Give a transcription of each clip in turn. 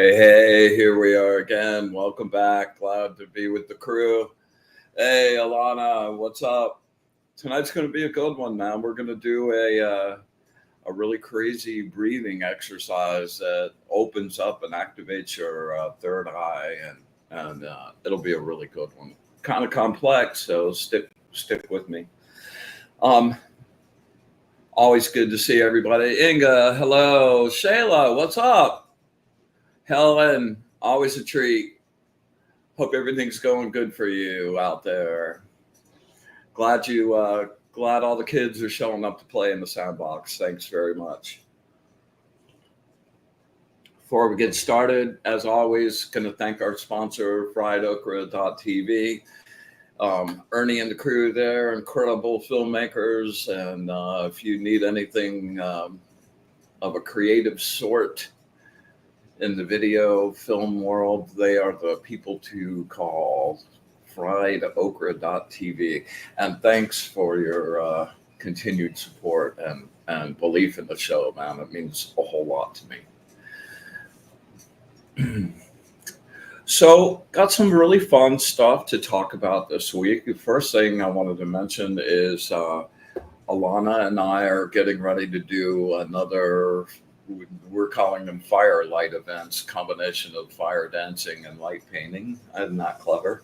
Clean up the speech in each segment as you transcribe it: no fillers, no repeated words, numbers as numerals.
Hey, here we are again. Welcome back. Glad to be with the crew. Hey, Alana, what's up? Tonight's going to be a good one, man. We're going to do a really crazy breathing exercise that opens up and activates your third eye, and it'll be a really good one. Kind of complex, so stick with me. Um, Always good to see everybody. Inga, hello. Shayla, what's up? Helen, always a treat. Hope everything's going good for you out there. Glad all the kids are showing up to play in the sandbox. Thanks very much. Before we get started, as always, going to thank our sponsor, friedokra.tv. Ernie and the crew there, incredible filmmakers. And if you need anything of a creative sort in the video film world, they are the people to call. friedokra.tv. And thanks for your continued support and belief in the show, man. It means a whole lot to me. So, got some really fun stuff to talk about this week. The first thing I wanted to mention is Alana and I are getting ready to do another, we're calling them firelight events, combination of fire dancing and light painting. Isn't that clever?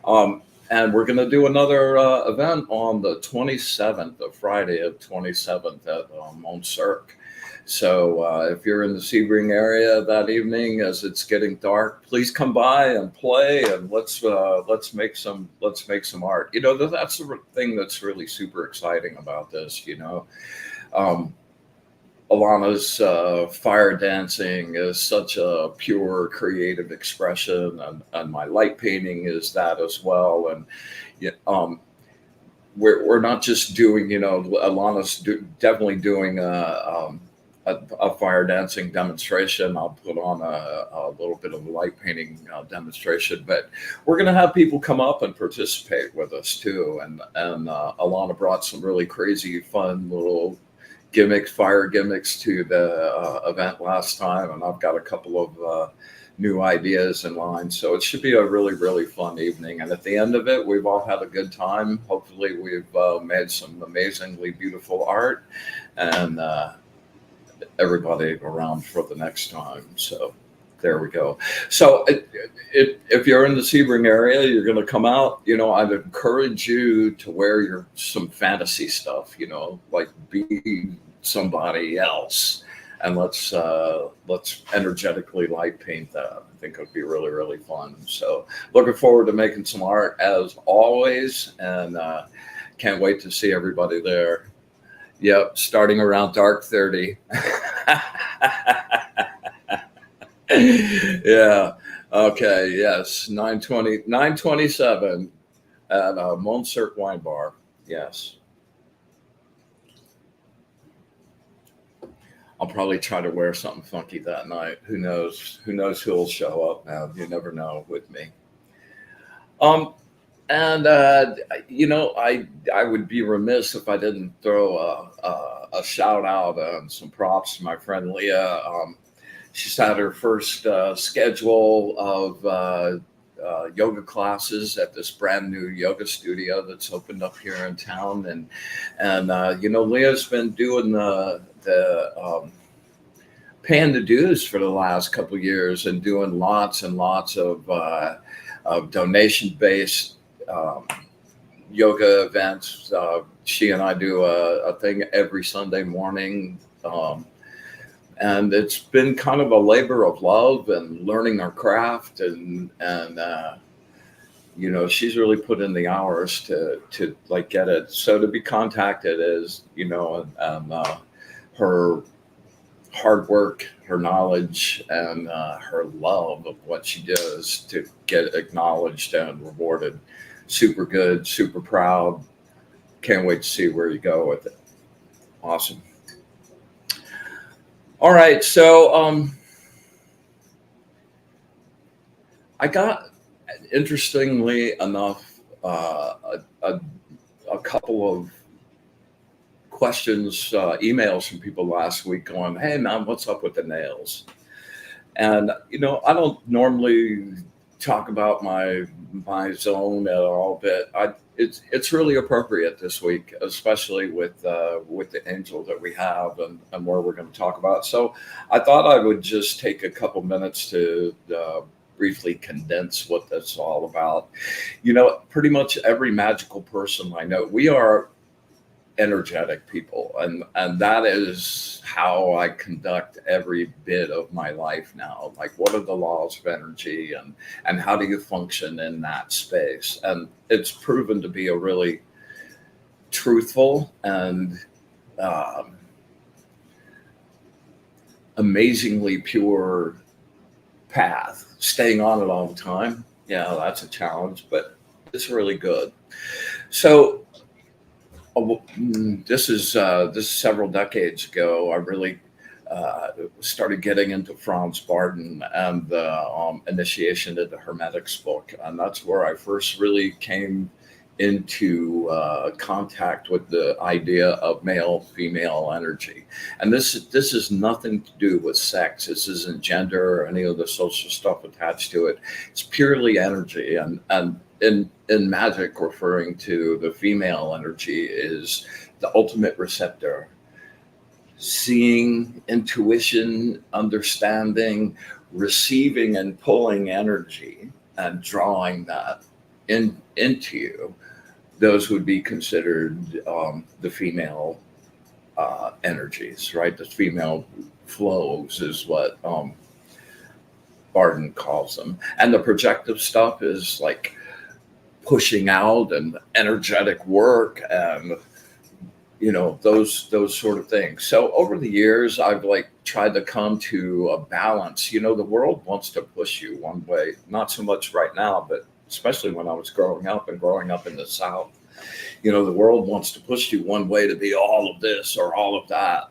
And we're going to do another event on the 27th of Friday of 27th at Mont Cirque. So if you're in the Sebring area that evening as it's getting dark, please come by and play, and let's make some art. You know, that's the thing that's really super exciting about this. You know, Alana's fire dancing is such a pure creative expression, and my light painting is that as well. And we're not just doing, you know, Alana's definitely doing a fire dancing demonstration. I'll put on a little bit of a light painting demonstration, but we're going to have people come up and participate with us too. And Alana brought some really crazy, fun little fire gimmicks to the event last time, and I've got a couple of new ideas in line. So it should be a really, really fun evening. And at the end of it, we've all had a good time. Hopefully, we've made some amazingly beautiful art, and everybody around for the next time. So there we go. So if you're in the Sebring area, you're going to come out, you know, I'd encourage you to wear some fantasy stuff, you know, like be somebody else. And let's energetically light paint that. I think it would be really, really fun. So looking forward to making some art as always, and can't wait to see everybody there. Yep, starting around dark 30. Yeah. Okay. Yes. 927 at Mont Cirque Wine Bar. Yes. I'll probably try to wear something funky that night. Who knows? Who knows who'll show up now? You never know with me. And you know, I would be remiss if I didn't throw a shout out and some props to my friend Leah. She's had her first schedule of yoga classes at this brand new yoga studio that's opened up here in town, and you know, Leah's been doing the paying the dues for the last couple of years and doing lots and lots of donation based yoga events. She and I do a thing every Sunday morning. And it's been kind of a labor of love and learning our craft, and you know, she's really put in the hours to like get it. So to be contacted is, you know, and her hard work, her knowledge, and her love of what she does to get acknowledged and rewarded. Super good, super proud. Can't wait to see where you go with it. Awesome. All right, so I got, interestingly enough, a couple of questions, emails from people last week going, "Hey man, what's up with the nails?" And I don't normally talk about my zone at all, but it's really appropriate this week, especially with the angel that we have and where we're going to talk about. So I thought I would just take a couple minutes to briefly condense what that's all about. Pretty much every magical person I know, we are energetic people, and that is how I conduct every bit of my life now. Like, what are the laws of energy, and how do you function in that space? And it's proven to be a really truthful and um, amazingly pure path. Staying on it all the time, yeah, that's a challenge, but it's really good. So this is several decades ago. I really started getting into Franz Barton and the initiation of the Hermetics book, and that's where I first really came into contact with the idea of male female energy. And this is nothing to do with sex. This isn't gender or any of the social stuff attached to it. It's purely energy, and in magic, referring to the female energy is the ultimate receptor, seeing, intuition, understanding, receiving and pulling energy and drawing that into you. Those would be considered the female energies, right? The female flows is what Barton calls them. And the projective stuff is like pushing out and energetic work and those sort of things. So over the years, I've like tried to come to a balance. The world wants to push you one way, not so much right now, but especially when I was growing up in the South. The world wants to push you one way to be all of this or all of that,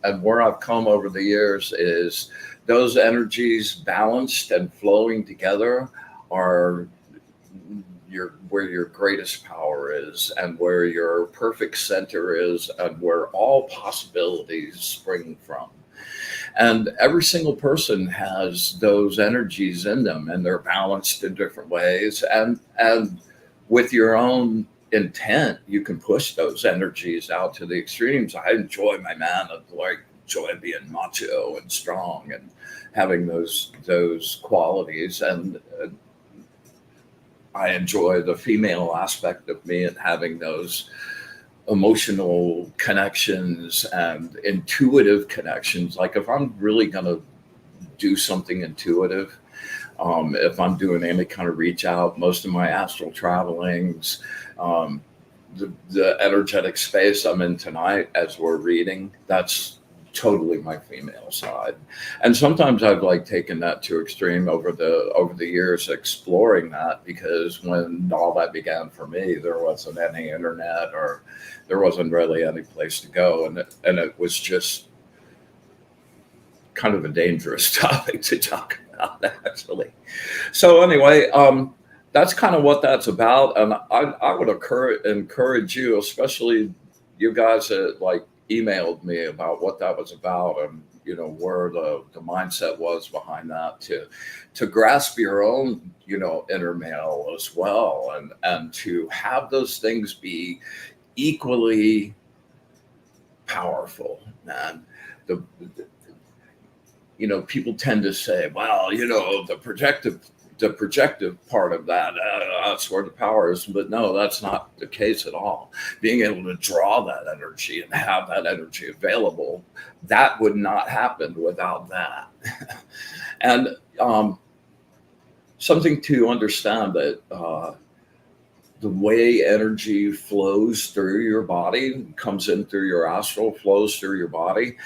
and where I've come over the years is those energies balanced and flowing together are where your greatest power is, and where your perfect center is, and where all possibilities spring from. And every single person has those energies in them, and they're balanced in different ways. And with your own intent, you can push those energies out to the extremes. I enjoy my man. I enjoy being macho and strong and having those qualities. And I enjoy the female aspect of me and having those emotional connections and intuitive connections. Like, if I'm really going to do something intuitive, if I'm doing any kind of reach out, most of my astral travelings, the energetic space I'm in tonight as we're reading, that's totally my female side. And sometimes I've like taken that to extreme over the years, exploring that, because when all that began for me, there wasn't any internet, or there wasn't really any place to go, and it was just kind of a dangerous topic to talk about, actually. So anyway, that's kind of what that's about. And I would encourage you, especially you guys that like emailed me about what that was about, and where the mindset was behind that, to grasp your own inner male as well, and to have those things be equally powerful. And the people tend to say, well, the projective part of that, that's where the power is. But no, that's not the case at all. Being able to draw that energy and have that energy available, that would not happen without that. And something to understand, that the way energy flows through your body, comes in through your astral, flows through your body,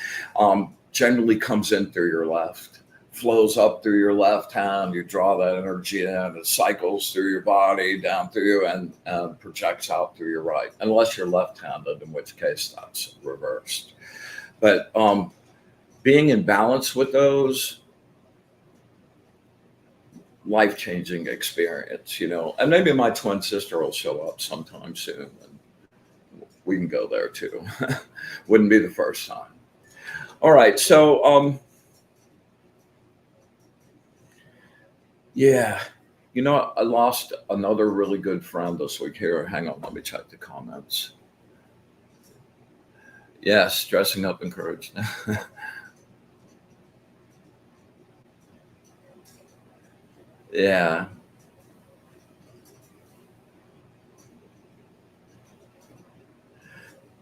generally comes in through your left, flows up through your left hand. You draw that energy in, it cycles through your body, down through you, and projects out through your right, unless you're left-handed, in which case that's reversed. But being in balance with those, life-changing experience, and maybe my twin sister will show up sometime soon, and we can go there too. Wouldn't be the first time. All right, so Yeah. I lost another really good friend this week. Here, hang on, let me check the comments. Yes, dressing up encouraged. Yeah.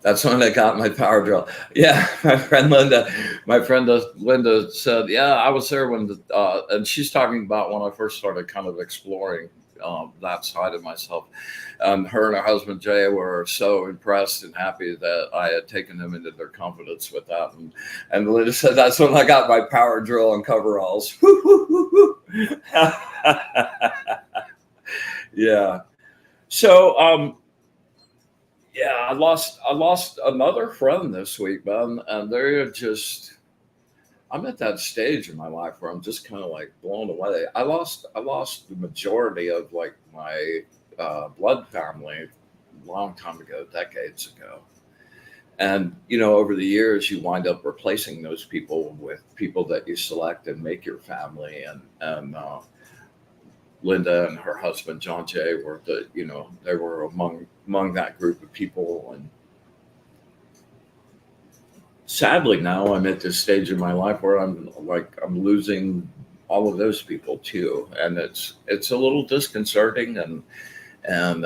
That's when I got my power drill. Yeah, my friend Linda said, "Yeah, I was there when and she's talking about when I first started kind of exploring that side of myself. Her and her husband Jay were so impressed and happy that I had taken them into their confidence with that. And Linda said that's when I got my power drill and coveralls. Yeah. So, yeah, I lost another friend this week, man, and they're just. I'm at that stage in my life where I'm just kind of like blown away. I lost the majority of like my blood family a long time ago, decades ago, and over the years you wind up replacing those people with people that you select and make your family, and Linda and her husband John Jay were they were among that group of people. And sadly now I'm at this stage in my life where I'm losing all of those people too, and it's a little disconcerting, and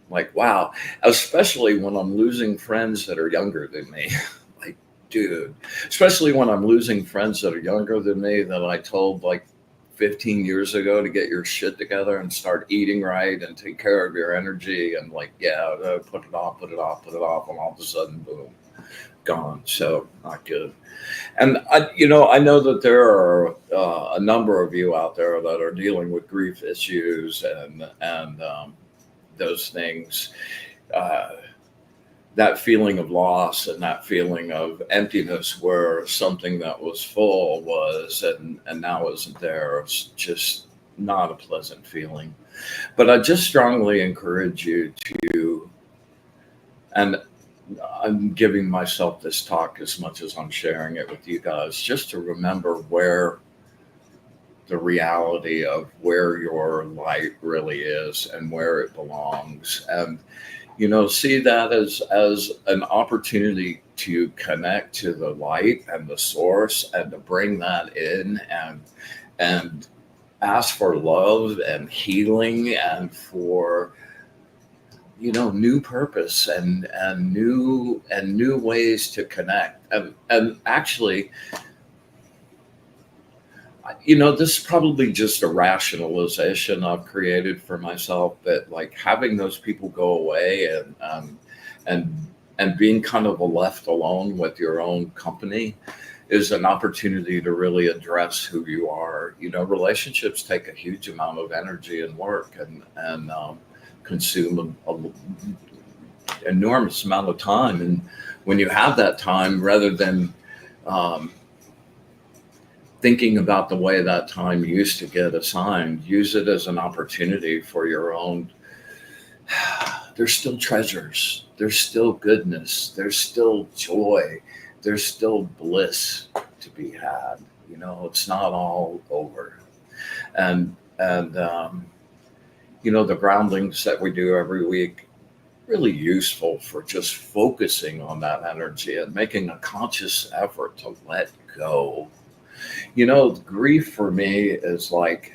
like, wow, especially when I'm losing friends that are younger than me. Like, dude, especially when I'm losing friends that are younger than me that I told like 15 years ago to get your shit together and start eating right and take care of your energy, and like, yeah, put it off, put it off, put it off, and all of a sudden, boom, gone. So not good. And I know that there are a number of you out there that are dealing with grief issues and those things. Uh, that feeling of loss and that feeling of emptiness where something that was full was and now isn't there. It's just not a pleasant feeling. But I just strongly encourage you to, and I'm giving myself this talk as much as I'm sharing it with you guys, just to remember where the reality of where your light really is and where it belongs. And see that as an opportunity to connect to the light and the source and to bring that in and ask for love and healing and for new purpose and new ways to connect. And actually, this is probably just a rationalization I've created for myself, but like having those people go away and and being kind of left alone with your own company is an opportunity to really address who you are. Relationships take a huge amount of energy and work and consume a enormous amount of time. And when you have that time, rather than um, thinking about the way that time used to get assigned, use it as an opportunity for your own. There's still treasures, there's still goodness, there's still joy, there's still bliss to be had. It's not all over. And the groundings that we do every week, really useful for just focusing on that energy and making a conscious effort to let go. Grief for me is like,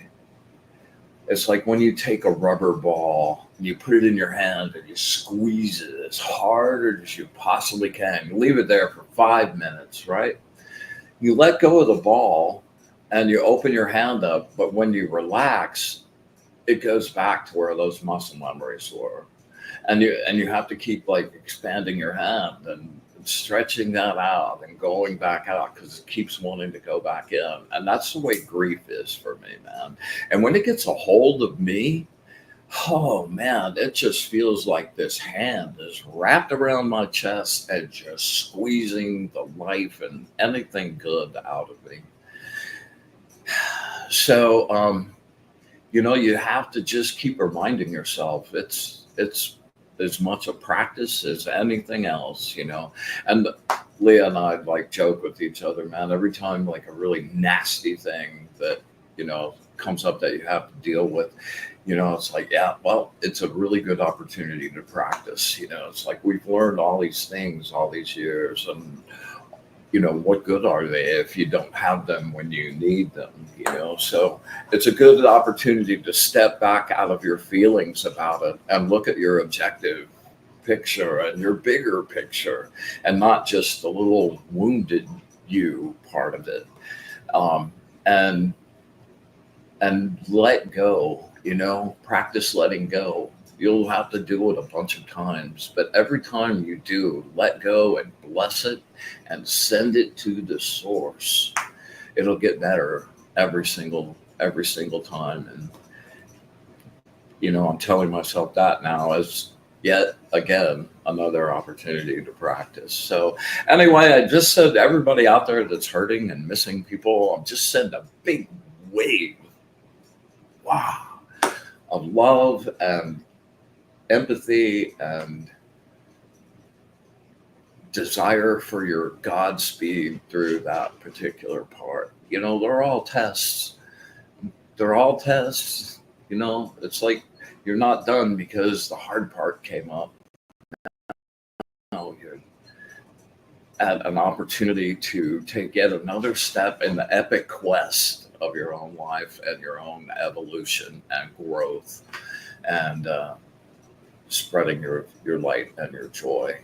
it's like when you take a rubber ball and you put it in your hand and you squeeze it as hard as you possibly can. You leave it there for 5 minutes, right? You let go of the ball and you open your hand up, but when you relax, it goes back to where those muscle memories were. And you have to keep like expanding your hand and stretching that out and going back out because it keeps wanting to go back in. And that's the way grief is for me, man. And when it gets a hold of me, oh man, it just feels like this hand is wrapped around my chest and just squeezing the life and anything good out of me. So you have to just keep reminding yourself it's as much a practice as anything else. And Leah and I like joke with each other, man, every time like a really nasty thing that comes up that you have to deal with, it's like, yeah, well, it's a really good opportunity to practice. It's like we've learned all these things all these years, and what good are they if you don't have them when you need them? So it's a good opportunity to step back out of your feelings about it and look at your objective picture and your bigger picture, and not just the little wounded you part of it. um, and let go. Practice letting go. You'll have to do it a bunch of times, but every time you do, let go and bless it and send it to the source. It'll get better every single time. And I'm telling myself that now as yet again another opportunity to practice. So anyway, I just said everybody out there that's hurting and missing people, I'm just sending a big wave, wow, of love and empathy and desire for your Godspeed through that particular part. They're all tests. They're all tests. It's like you're not done because the hard part came up. No, you're at an opportunity to take yet another step in the epic quest of your own life and your own evolution and growth, and spreading your light and your joy.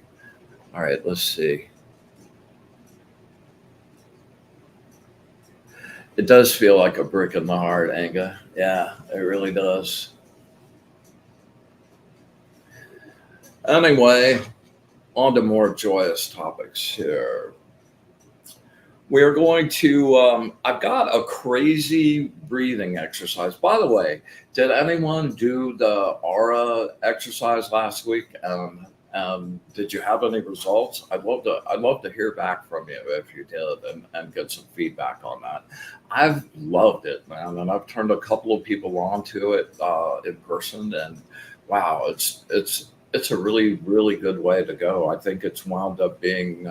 All right, let's see. It does feel like a brick in the heart, Anga. Yeah, it really does. Anyway, on to more joyous topics here. We're going to, I've got a crazy breathing exercise. By the way, did anyone do the aura exercise last week? Did you have any results? I'd love to hear back from you if you did, and get some feedback on that. I've loved it, man, and I've turned a couple of people on to it in person, and wow, it's a really, really good way to go. I think it's wound up being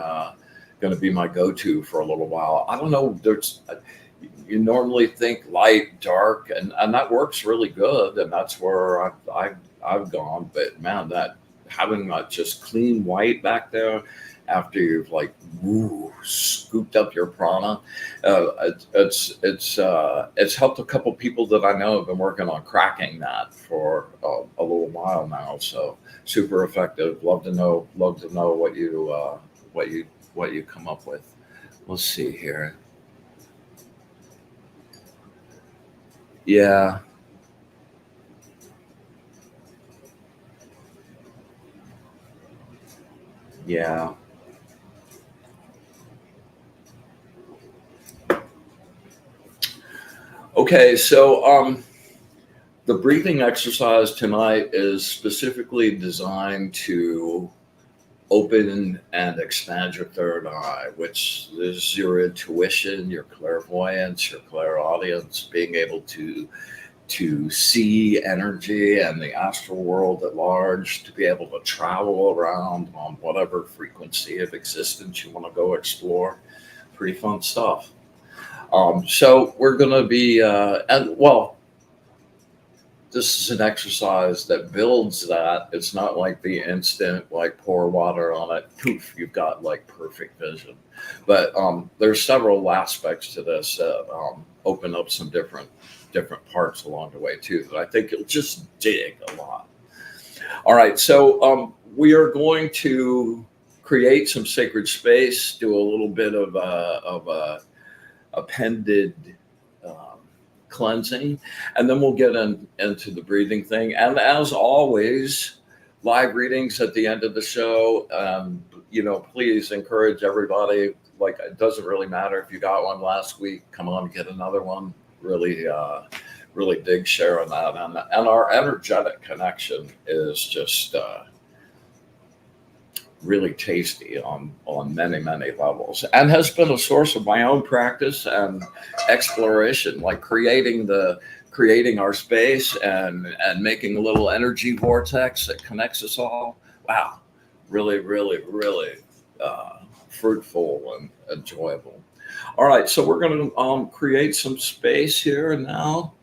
going to be my go-to for a little while. I don't know. You normally think light, dark, and that works really good, and that's where I've gone. But man, that having that just clean white back there after you've like scooped up your prana, it's helped a couple people that I know have been working on cracking that for a little while now. So super effective. Love to know what you come up with. Let's see here. Yeah. Yeah. Okay, so the breathing exercise tonight is specifically designed to open and expand your third eye, which is your intuition, your clairvoyance, your clairaudience, being able to see energy and the astral world at large, to be able to travel around on whatever frequency of existence you want to go explore. Pretty fun stuff. So we're going to be, and well, this is an exercise that builds that. It's not like the instant, like pour water on it, poof, you've got like perfect vision. But there's several aspects to this that open up some different parts along the way too, that I think you'll just dig a lot. All right, so we are going to create some sacred space, do a little bit of a appended cleansing, and then we'll get into the breathing thing. And as always, live readings at the end of the show. Please encourage everybody. Like, it doesn't really matter if you got one last week. Come on, get another one. Really, really dig sharing that. And our energetic connection is just really tasty on many, many levels, and has been a source of my own practice and exploration, like creating our space and making a little energy vortex that connects us all. Wow, really, really, really fruitful and enjoyable. All right, so we're going to create some space here now.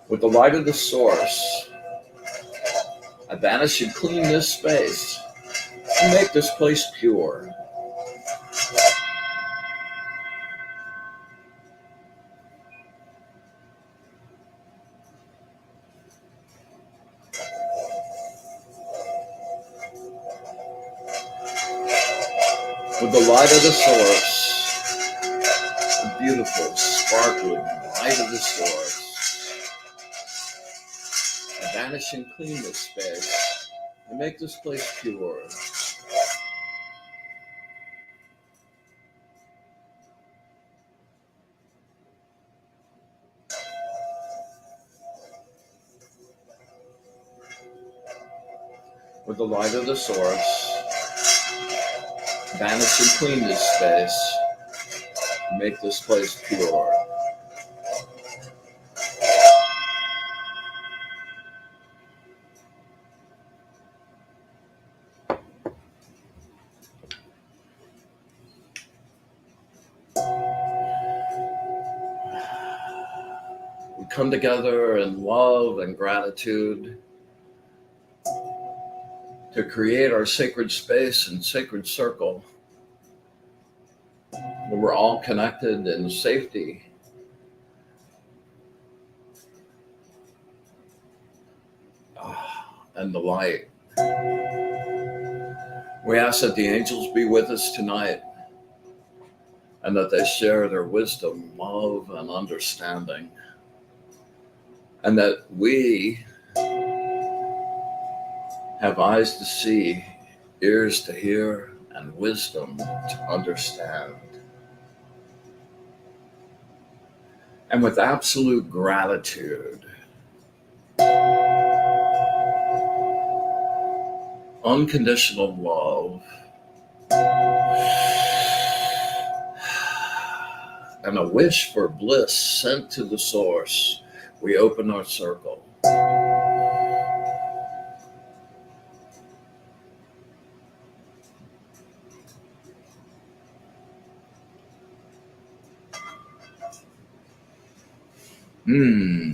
With the light of the source, I banish and clean this space and make this place pure. With the light of the source, the beautiful, sparkling light of the source, I banish and clean this space and make this place pure. With the light of the source, banish and clean this space and make this place pure. We come together in love and gratitude to create our sacred space and sacred circle where we're all connected in safety and the light. We ask that the angels be with us tonight and that they share their wisdom, love, and understanding, and that we have eyes to see, ears to hear, and wisdom to understand. And with absolute gratitude, unconditional love, and a wish for bliss sent to the source, we open our circle.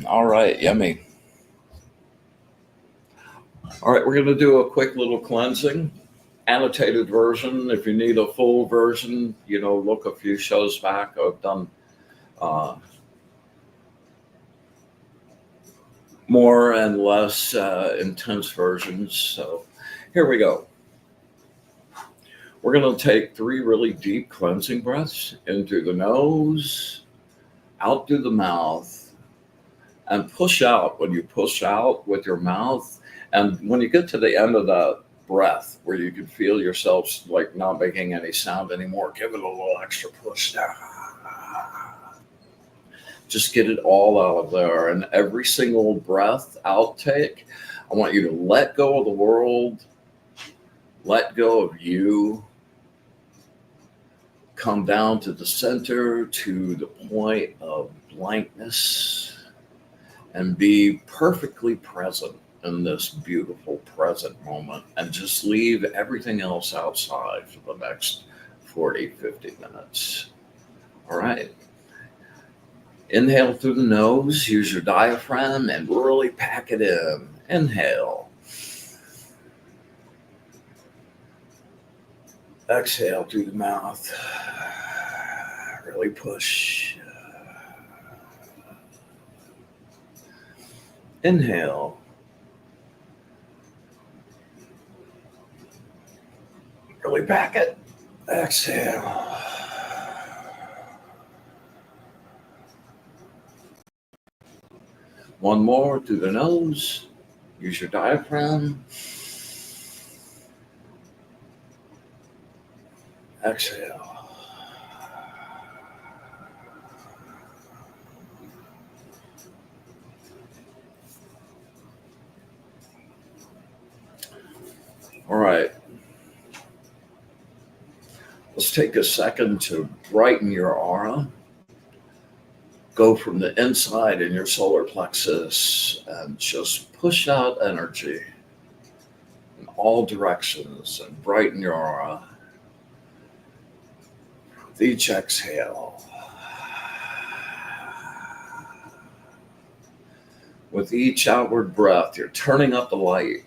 All right, yummy. All right, we're going to do a quick little cleansing, annotated version. If you need a full version, look a few shows back. I've done more and less intense versions. So here we go. We're going to take 3 really deep cleansing breaths in through the nose, out through the mouth, and push out. When you push out with your mouth, and when you get to the end of that breath where you can feel yourself like not making any sound anymore, give it a little extra push down. Just get it all out of there. And every single breath outtake, I want you to let go of the world, let go of you, come down to the center, to the point of blankness, and be perfectly present in this beautiful present moment, and just leave everything else outside for the next 40, 50 minutes. All right. Inhale through the nose, use your diaphragm and really pack it in. Inhale. Exhale through the mouth. Really push. Inhale. Really pack it. Exhale. One more through the nose. Use your diaphragm. Exhale. All right. Let's take a second to brighten your aura. go from the inside in your solar plexus and just push out energy in all directions and brighten your aura. With each exhale, with each outward breath, you're turning up the light.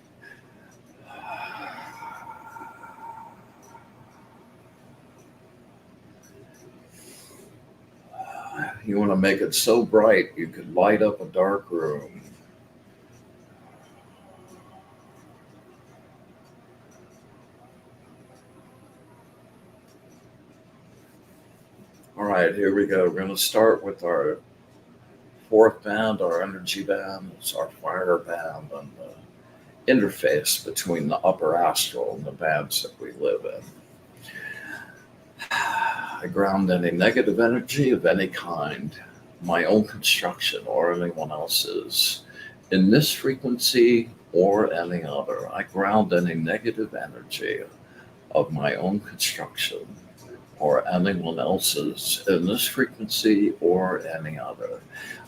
You want to make it so bright you could light up a dark room. All right, here we go. We're going to start with our fourth band, our energy band. It's our fire band and the interface between the upper astral and the bands that we live in. I ground any negative energy of any kind, my own construction or anyone else's, in this frequency or any other. I ground any negative energy of my own construction or anyone else's in this frequency or any other.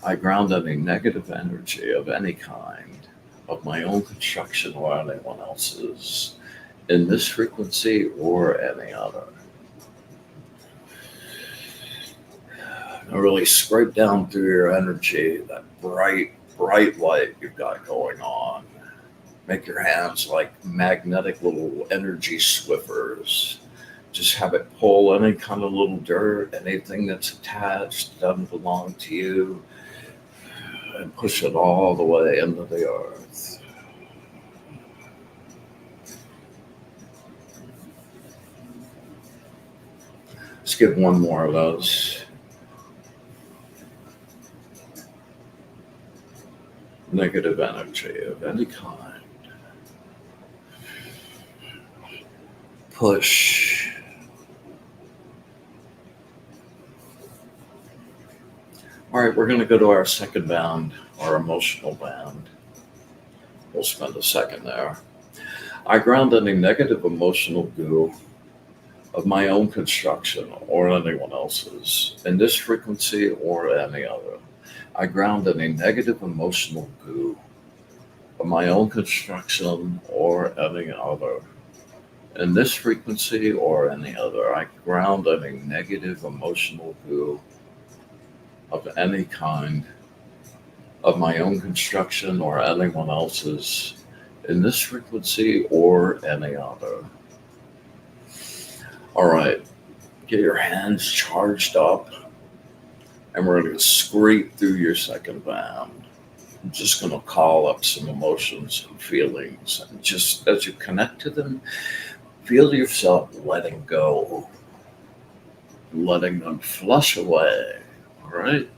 I ground any negative energy of any kind of my own construction or anyone else's in this frequency or any other. And really scrape down through your energy, that bright, bright light you've got going on. Make your hands like magnetic little energy swiffers. Just have it pull any kind of little dirt, anything that's attached, doesn't belong to you, and push it all the way into the earth. Let's get one more of those. Negative energy of any kind. Push. All right, we're going to go to our second band, our emotional band. We'll spend a second there. I ground any negative emotional goo of my own construction or anyone else's in this frequency or any other. I ground any negative emotional goo of my own construction or any other in this frequency or any other. I ground any negative emotional goo of any kind of my own construction or anyone else's in this frequency or any other. All right, get your hands charged up, and we're going to scrape through your second band. I'm just going to call up some emotions and feelings, and just as you connect to them, feel yourself letting go, letting them flush away. All right.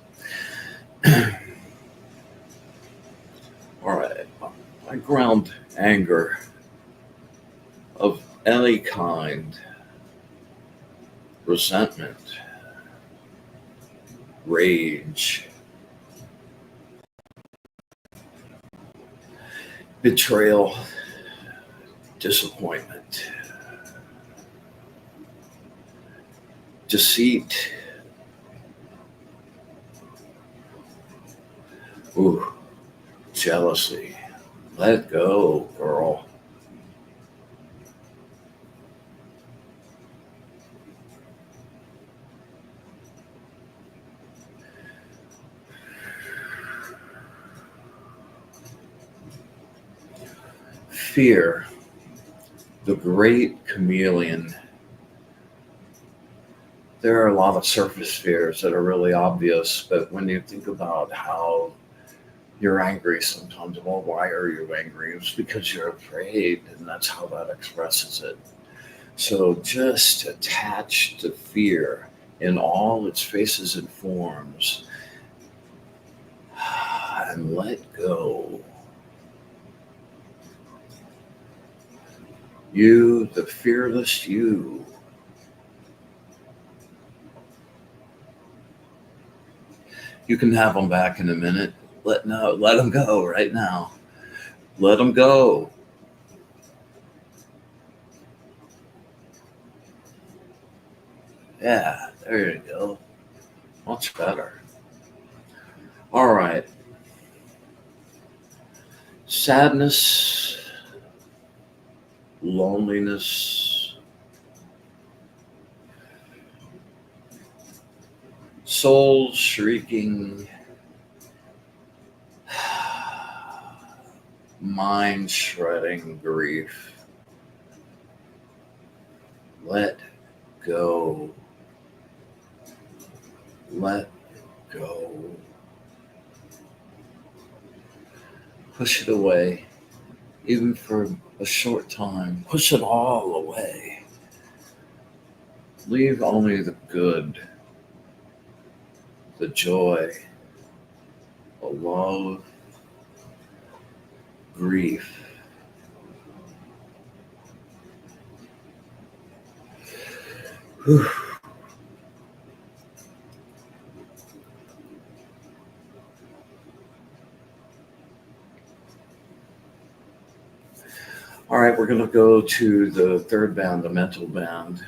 All right. I ground anger of any kind, resentment, rage, betrayal, disappointment, deceit, jealousy. Let go, girl. Fear, the great chameleon. There are a lot of surface fears that are really obvious, but when you think about how you're angry sometimes, well, why are you angry? It's because you're afraid, and that's how that expresses it. So just attach to fear in all its faces and forms and let go. You, the fearless you. You can have them back in a minute. Let them go right now. Let them go. Yeah, there you go. Much better. All right. Sadness, loneliness, soul shrieking, mind shredding grief. Let go. Let go. Push it away, even for a short time. Push it all away. Leave only the good, the joy, the love, grief. Whew. All right, we're going to go to the third band, the mental band.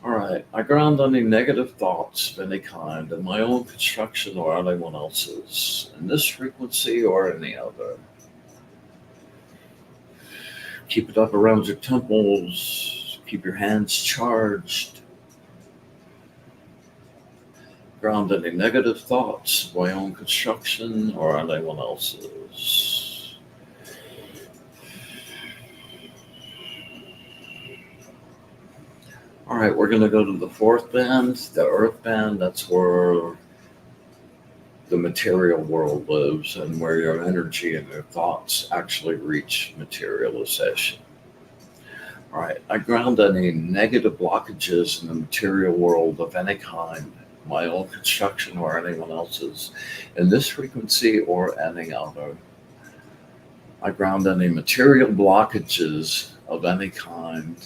All right, I ground any negative thoughts of any kind in my own construction or anyone else's, in this frequency or any other. Keep it up around your temples, keep your hands charged. Ground any negative thoughts of my own construction or anyone else's. All right, we're going to go to the fourth band, the earth band. That's where the material world lives and where your energy and your thoughts actually reach materialization. All right, I ground any negative blockages in the material world of any kind, my own construction or anyone else's, in this frequency or any other. I ground any material blockages of any kind,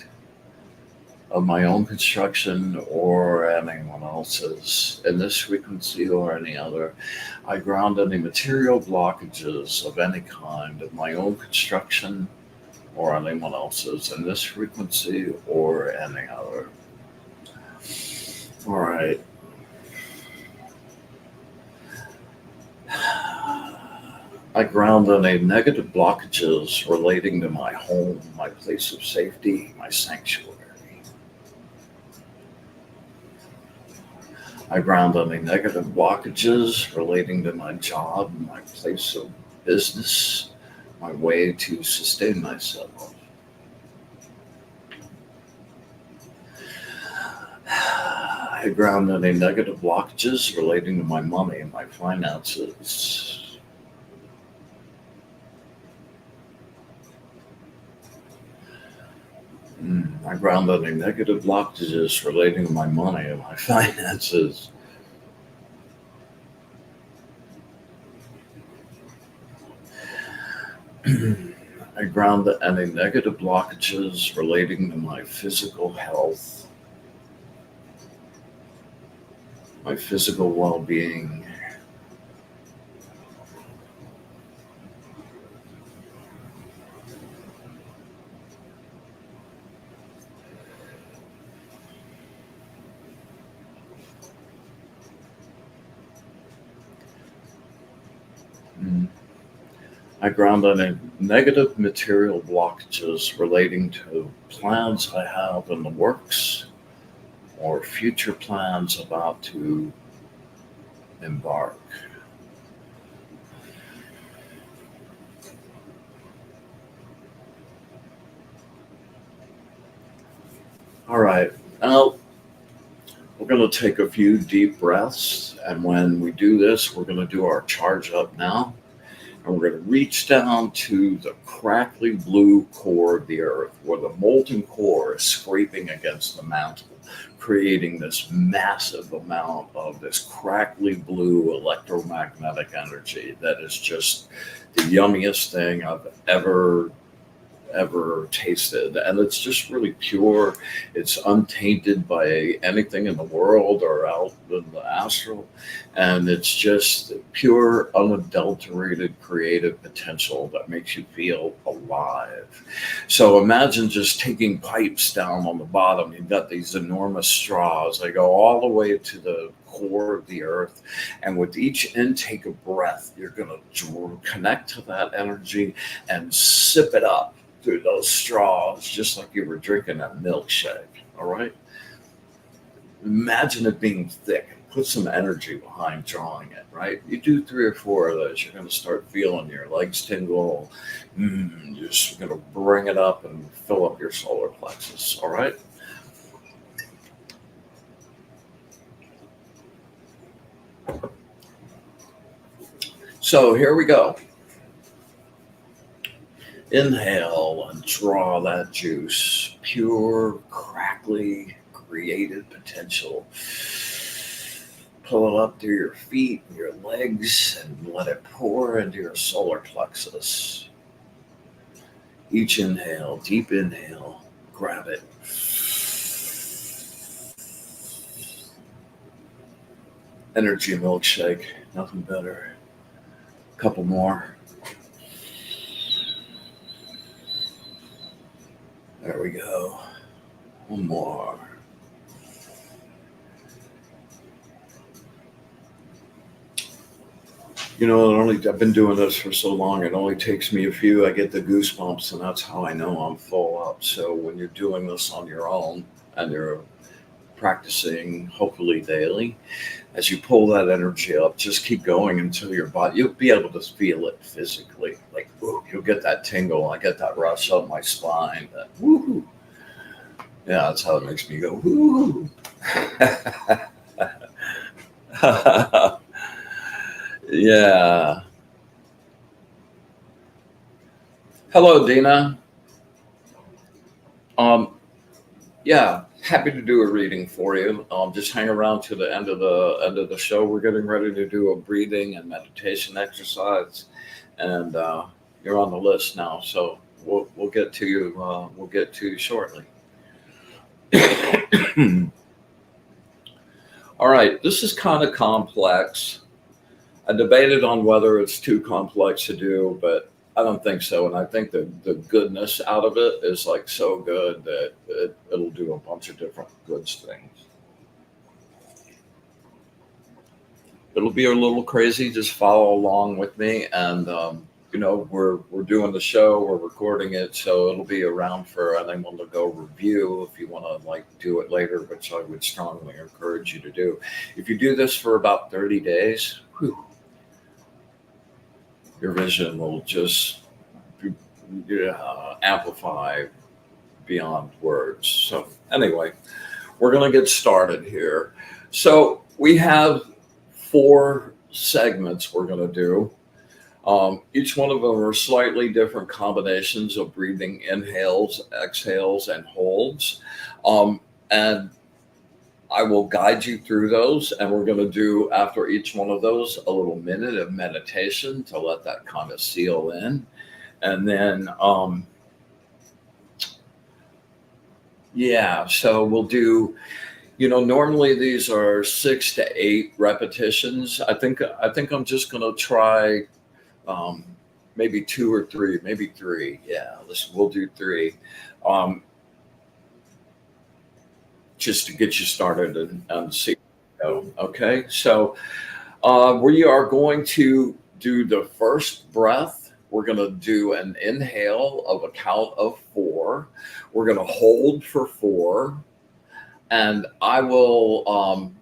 of my own construction or anyone else's, in this frequency or any other. I ground any material blockages of any kind, of my own construction or anyone else's, in this frequency or any other. All right. I ground any negative blockages relating to my home, my place of safety, my sanctuary. I ground any negative blockages relating to my job, my place of business, my way to sustain myself. I ground any negative blockages relating to my money and my finances. I ground any negative blockages relating to my money and my finances. I ground any negative blockages relating to my physical health, my physical well-being. I ground any negative material blockages relating to plans I have in the works or future plans about to embark. All right, now we're going to take a few deep breaths, and when we do this, we're going to do our charge up now. And we're going to reach down to the crackly blue core of the earth, where the molten core is scraping against the mantle, creating this massive amount of this crackly blue electromagnetic energy that is just the yummiest thing I've ever ever tasted. And it's just really pure. It's untainted by anything in the world or out in the astral. And it's just pure, unadulterated creative potential that makes you feel alive. So imagine just taking pipes down on the bottom. You've got these enormous straws. They go all the way to the core of the earth. And with each intake of breath, you're going to connect to that energy and sip it up through those straws, just like you were drinking a milkshake. All right. Imagine it being thick. Put some energy behind drawing it, right? You do 3 or 4 of those, you're going to start feeling your legs tingle. You're just going to bring it up and fill up your solar plexus. All right. So here we go. Inhale and draw that juice. Pure, crackly, creative potential. Pull it up through your feet and your legs and let it pour into your solar plexus. Each inhale, deep inhale, grab it. Energy milkshake, nothing better. A couple more. There we go. One more. You know, I've been doing this for so long, it only takes me a few. I get the goosebumps, and that's how I know I'm full up. So when you're doing this on your own and you're practicing, hopefully daily, as you pull that energy up, just keep going until your body, you'll be able to feel it physically. Like, ooh, you'll get that tingle. I get that rush up my spine. That woo. Yeah, that's how it makes me go, woo. Yeah. Hello, Dina. Um, yeah, happy to do a reading for you. Just hang around to the end of the show. We're getting ready to do a breathing and meditation exercise, and you're on the list now. So we'll get to you. We'll get to you shortly. All right, this is kind of complex. I debated on whether it's too complex to do, but I don't think so. And I think the goodness out of it is like so good that it'll do a bunch of different good things. It'll be a little crazy. Just follow along with me, and we're doing the show. We're recording it, so it'll be around for anyone to go review if you want to like do it later, which I would strongly encourage you to do. If you do this for about 30 days, whew, your vision will just amplify beyond words. So anyway, we're going to get started here. So we have 4 segments we're going to do. Each one of them are slightly different combinations of breathing inhales, exhales, and holds. And I will guide you through those, and we're going to do, after each one of those, a little minute of meditation to let that kind of seal in. And then, so we'll do, normally these are 6 to 8 repetitions. I think I'm just going to try maybe 2 or 3, maybe 3. Yeah, we'll do 3. Just to get you started and see. Okay, so we are going to do the first breath. We're going to do an inhale of a count of 4. We're going to hold for 4, and I will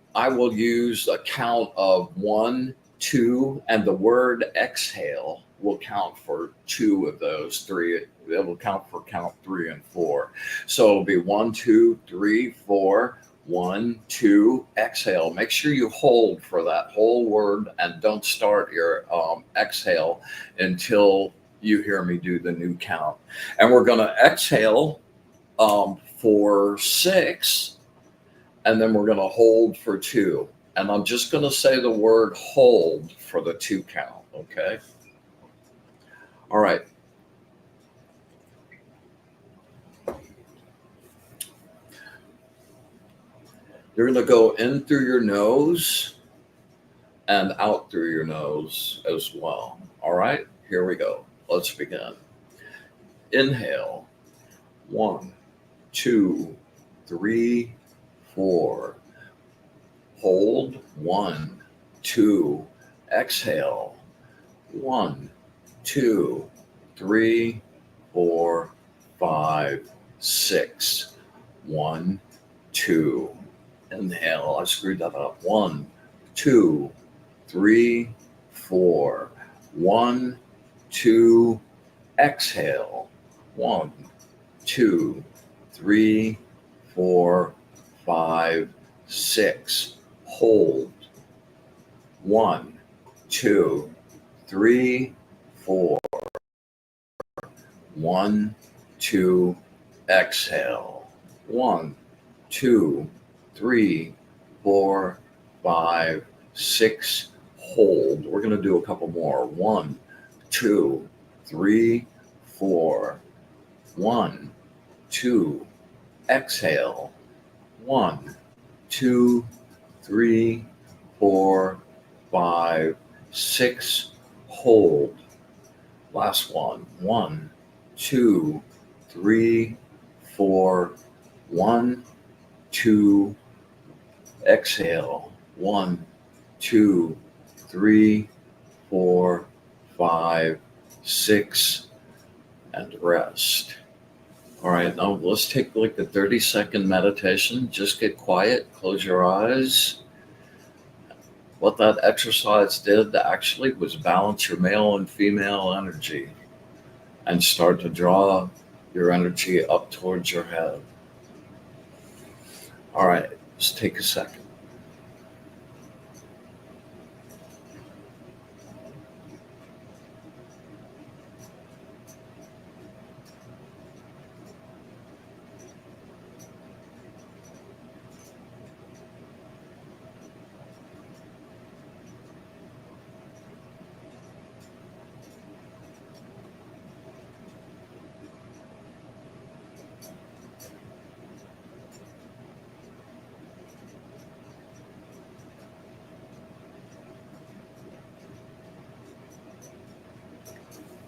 use a count of 1, 2, and the word exhale will count for 2 of those 3. It will count for count 3 and 4. So it'll be 1, 2, 3, 4. 1, 2, exhale. Make sure you hold for that whole word and don't start your exhale until you hear me do the new count. And we're going to exhale for 6, and then we're going to hold for 2. And I'm just going to say the word hold for the 2 count, okay? All right. You're going to go in through your nose and out through your nose as well. All right, here we go. Let's begin. Inhale. 1, 2, 3, 4. Hold. 1, 2. Exhale. 1, 2, 3, 4, 5, 6. 1, 2. Inhale. I screwed that up. 1, 2, 3, 4. 1, 2. Exhale. 1, 2, 3, 4, 5, 6. Hold. 1, 2, 3, 4. 1, 2. Exhale. 1, 2, 3, 4, 5, 6. Hold. We're going to do a couple more. 1, 2, 3, 4. 1, 2. Exhale. 1, 2, 3, 4, 5, 6. Hold. Last one. 1, 2, 3, 4. 1, 2. Exhale. 1, 2, 3, 4, 5, 6. And rest. All right, now let's take like a 30-second meditation. Just get quiet, close your eyes. What that exercise did actually was balance your male and female energy and start to draw your energy up towards your head. All right, just take a second.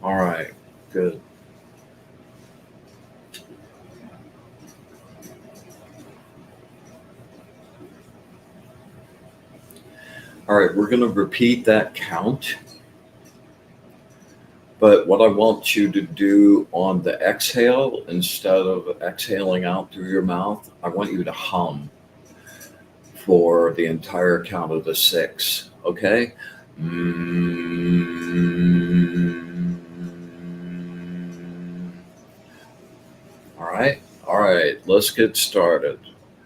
All right, good. All right, we're going to repeat that count. But what I want you to do on the exhale, instead of exhaling out through your mouth, I want you to hum for the entire count of the 6. Okay? All right. All right. Let's get started.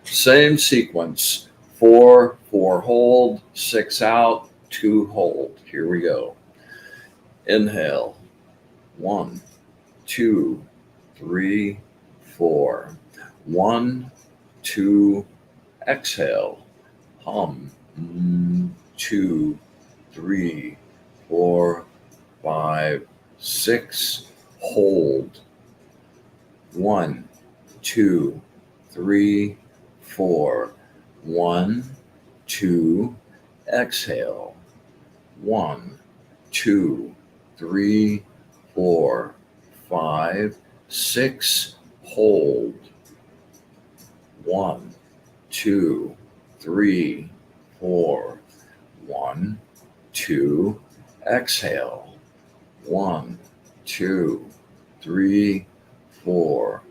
Same sequence. 4, 4 hold, 6 out, 2 hold. Here we go. Inhale. 1, 2, 3, 4. 1, 2. Exhale. Hum. 2, 3, 4, 5, 6. Hold. 1, 2, 3, 4. 1, 2. Exhale. 1, 2, 3, 4, 5, 6. Hold. 1, 2, 3, 4. 1, 2. Exhale. 1, 2, 3, 4,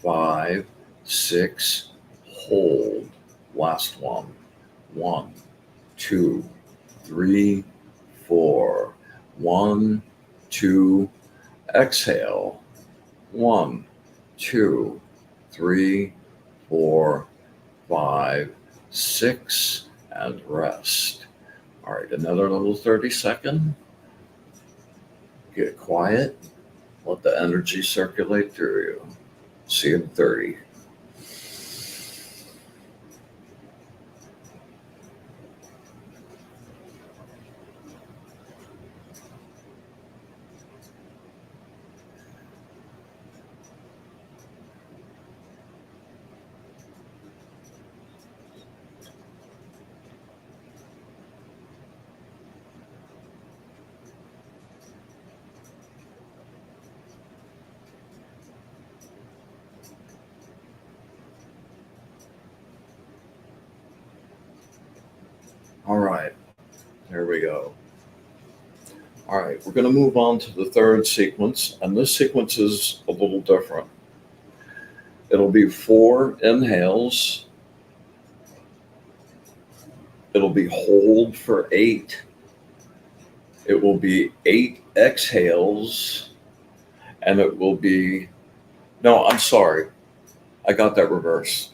5, 6. Hold. Last one. 1, 2, 3, 4. 1, 2. Exhale. 1, 2, 3, 4, 5, 6. And rest. All right, another little 30-second. Get quiet. Let the energy circulate through you. See you in 30. All right, there we go. All right, we're going to move on to the third sequence, and this sequence is a little different. It'll be 4 inhales, it'll be hold for 8, it will be 8 exhales, and it will be, no, I'm sorry, I got that reversed.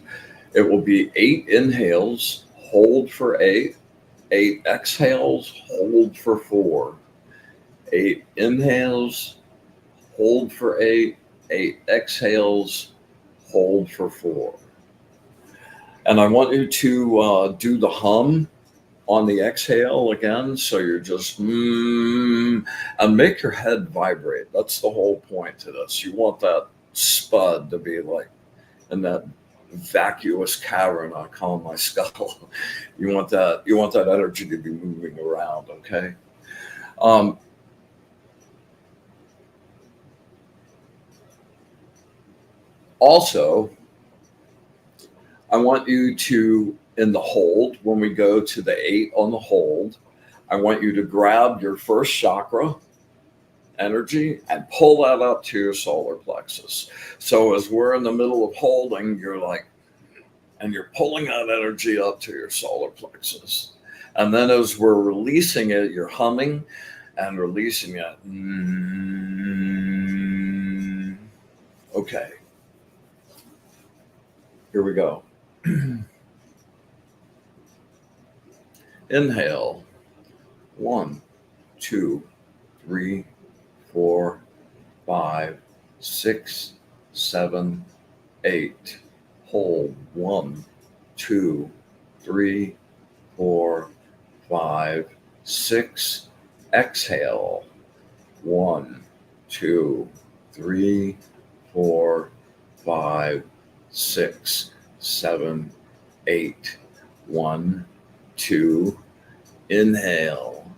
It will be 8 inhales, hold for 8, 8 exhales, hold for 4, 8 inhales, hold for 8, 8 exhales, hold for 4. And I want you to do the hum on the exhale again. So you're just, and make your head vibrate. That's the whole point to this. You want that spud to be like in that vacuous cavern I call my skull. You want that energy to be moving around, okay? Also, I want you to, in the hold, when we go to the 8 on the hold, I want you to grab your first chakra energy and pull that up to your solar plexus. So as we're in the middle of holding, you're like, and you're pulling that energy up to your solar plexus. And then as we're releasing it, you're humming and releasing it. Okay, here we go. Inhale. 1, 2, 3, 4, 5, 6, 7, 8. Hold. 1, 2, 3, 4, 5, 6. Exhale. 1, 2, 3, 4, 5, 6, 7, 8. 1, 2. Inhale.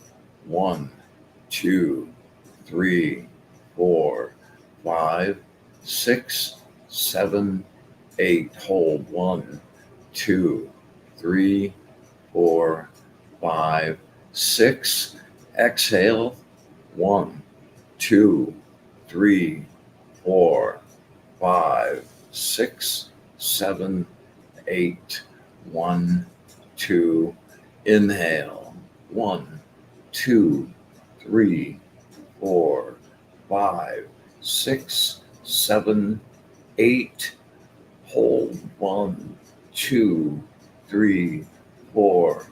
1, 2, 3, 4, 5, 6, 7, 8. Hold. 1, 2, 3, 4, 5, 6. Exhale. 1, 2, 3, 4, 5, 6, 7, 8. 1, 2. Inhale. 1, 2, 3, 4, 5, 6, 7, 8. Hold. 1, 2, 3, 4,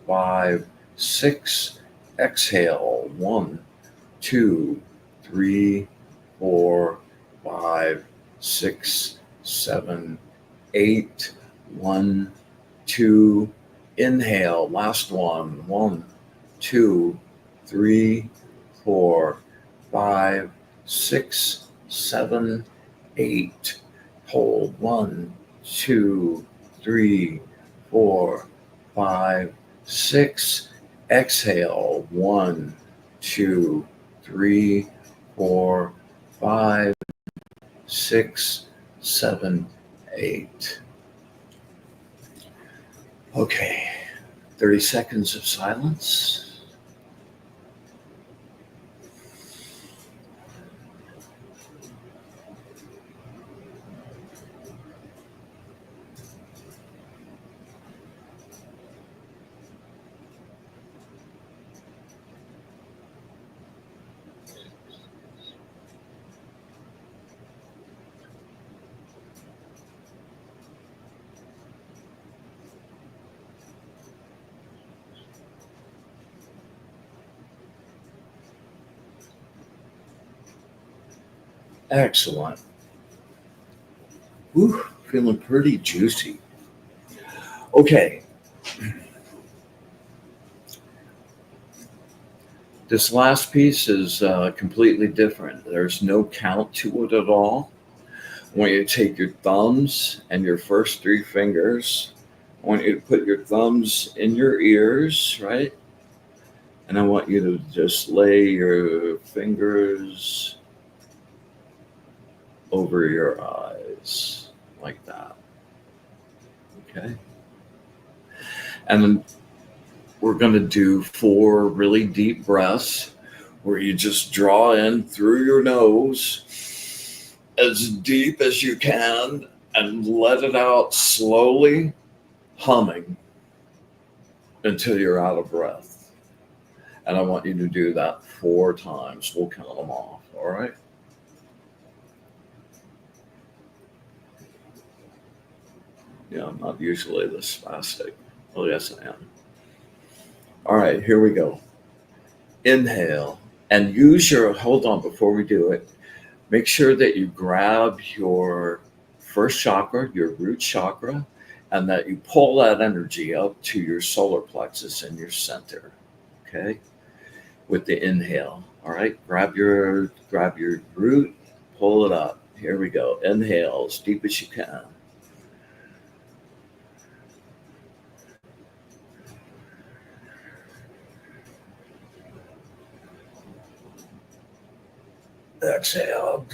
5, 6. Exhale. 1, 2, 3, 4, 5, 6, 7, 8. 1, 2. Inhale. Last one. 1, 2, 3, 4, 5, 6, 7, 8. Hold. 1, 2, 3, 4, 5, 6. Exhale. 1, 2, 3, 4, 5, 6, 7, 8. Okay, 30 seconds of silence. Excellent. Whew, feeling pretty juicy. Okay. This last piece is completely different. There's no count to it at all. I want you to take your thumbs and your first 3 fingers. I want you to put your thumbs in your ears, right? And I want you to just lay your fingers over your eyes like that. Okay. And then we're going to do 4 really deep breaths where you just draw in through your nose as deep as you can and let it out slowly, humming until you're out of breath. And I want you to do that 4 times. We'll count them off. All right. Yeah, I'm not usually this spastic. Well, yes, I am. All right, here we go. Inhale and hold on before we do it. Make sure that you grab your first chakra, your root chakra, and that you pull that energy up to your solar plexus in your center. Okay, with the inhale. All right, grab your root, pull it up. Here we go. Inhale as deep as you can. Exhale.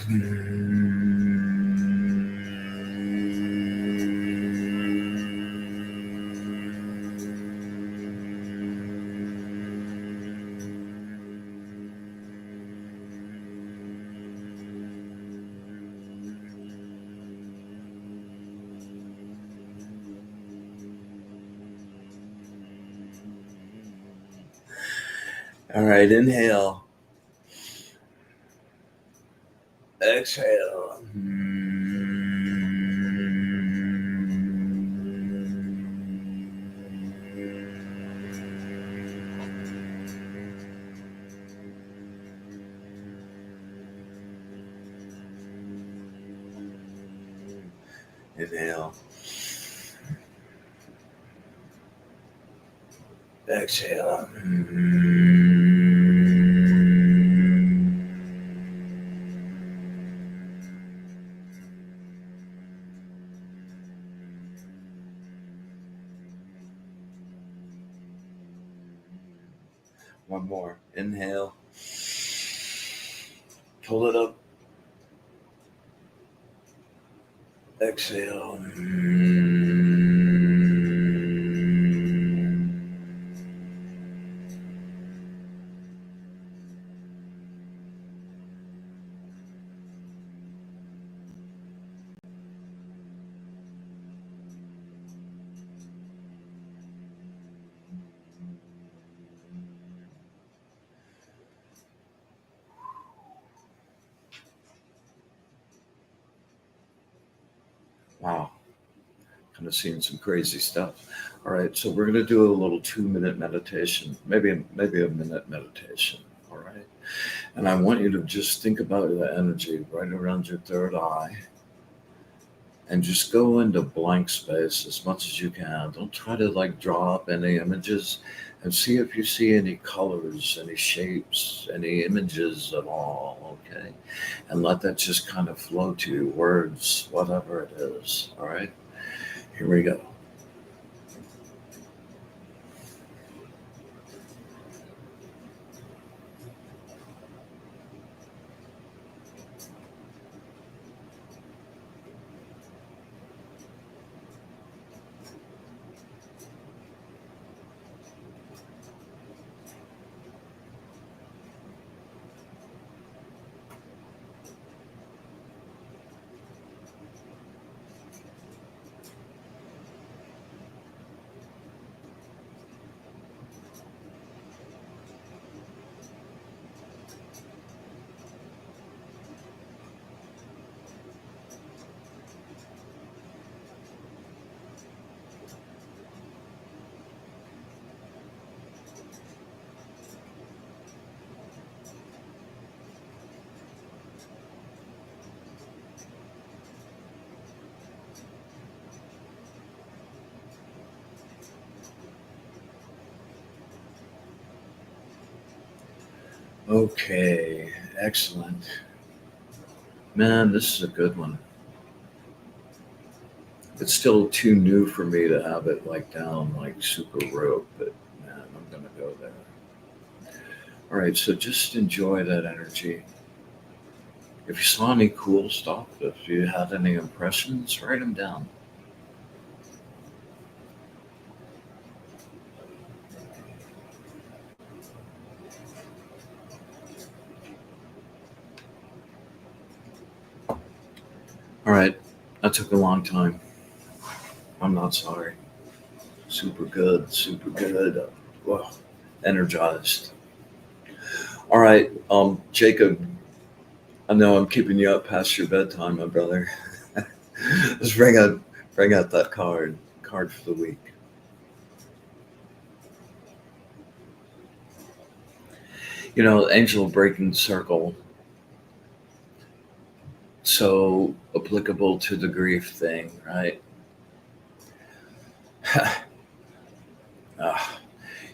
All right, inhale. Exhale. Inhale. Exhale. One more. Inhale. Pull it up. Exhale. Wow. Kind of seeing some crazy stuff. All right, so we're going to do a little 2-minute meditation, maybe a minute meditation. All right, and I want you to just think about the energy right around your third eye, and just go into blank space as much as you can. Don't try to draw up any images, and see if you see any colors, any shapes, any images at all. Okay, and let that just kind of flow to you, words, whatever it is. All right. Here we go. Okay, excellent. Man, this is a good one. It's still too new for me to have it down super rote, but man, I'm going to go there. All right, so just enjoy that energy. If you saw any cool stuff, if you had any impressions, write them down. That took a long time. I'm not sorry. Super good, super good. Well, energized. All right, Jacob, I know I'm keeping you up past your bedtime, my brother. Let's bring out that card for the week. Angel breaking circle, so applicable to the grief thing, right? Ah,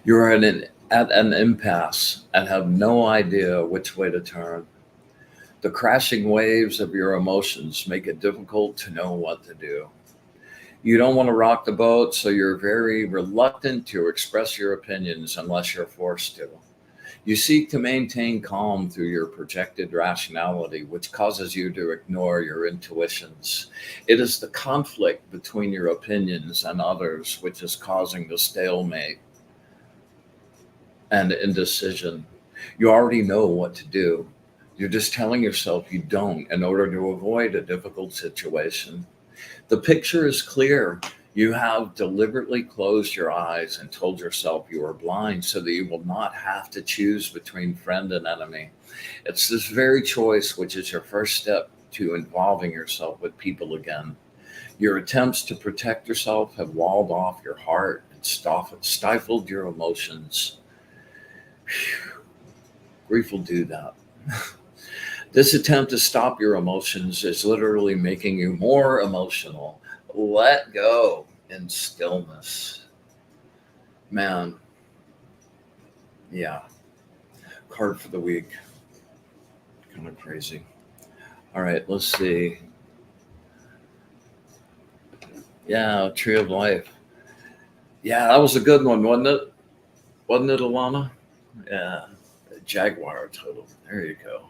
you're at an impasse and have no idea which way to turn. The crashing waves of your emotions make it difficult to know what to do. You don't want to rock the boat, so you're very reluctant to express your opinions unless you're forced to. You seek to maintain calm through your projected rationality, which causes you to ignore your intuitions. It is the conflict between your opinions and others which is causing the stalemate and indecision. You already know what to do. You're just telling yourself you don't in order to avoid a difficult situation. The picture is clear. You have deliberately closed your eyes and told yourself you are blind so that you will not have to choose between friend and enemy. It's this very choice which is your first step to involving yourself with people again. Your attempts to protect yourself have walled off your heart and stifled your emotions. Grief will do that. This attempt to stop your emotions is literally making you more emotional. Let go in stillness. Man, yeah. Card for the week. Kind of crazy. All right, let's see. Yeah, Tree of Life. Yeah, that was a good one, wasn't it? Wasn't it, Alana? Yeah. Jaguar total. There you go.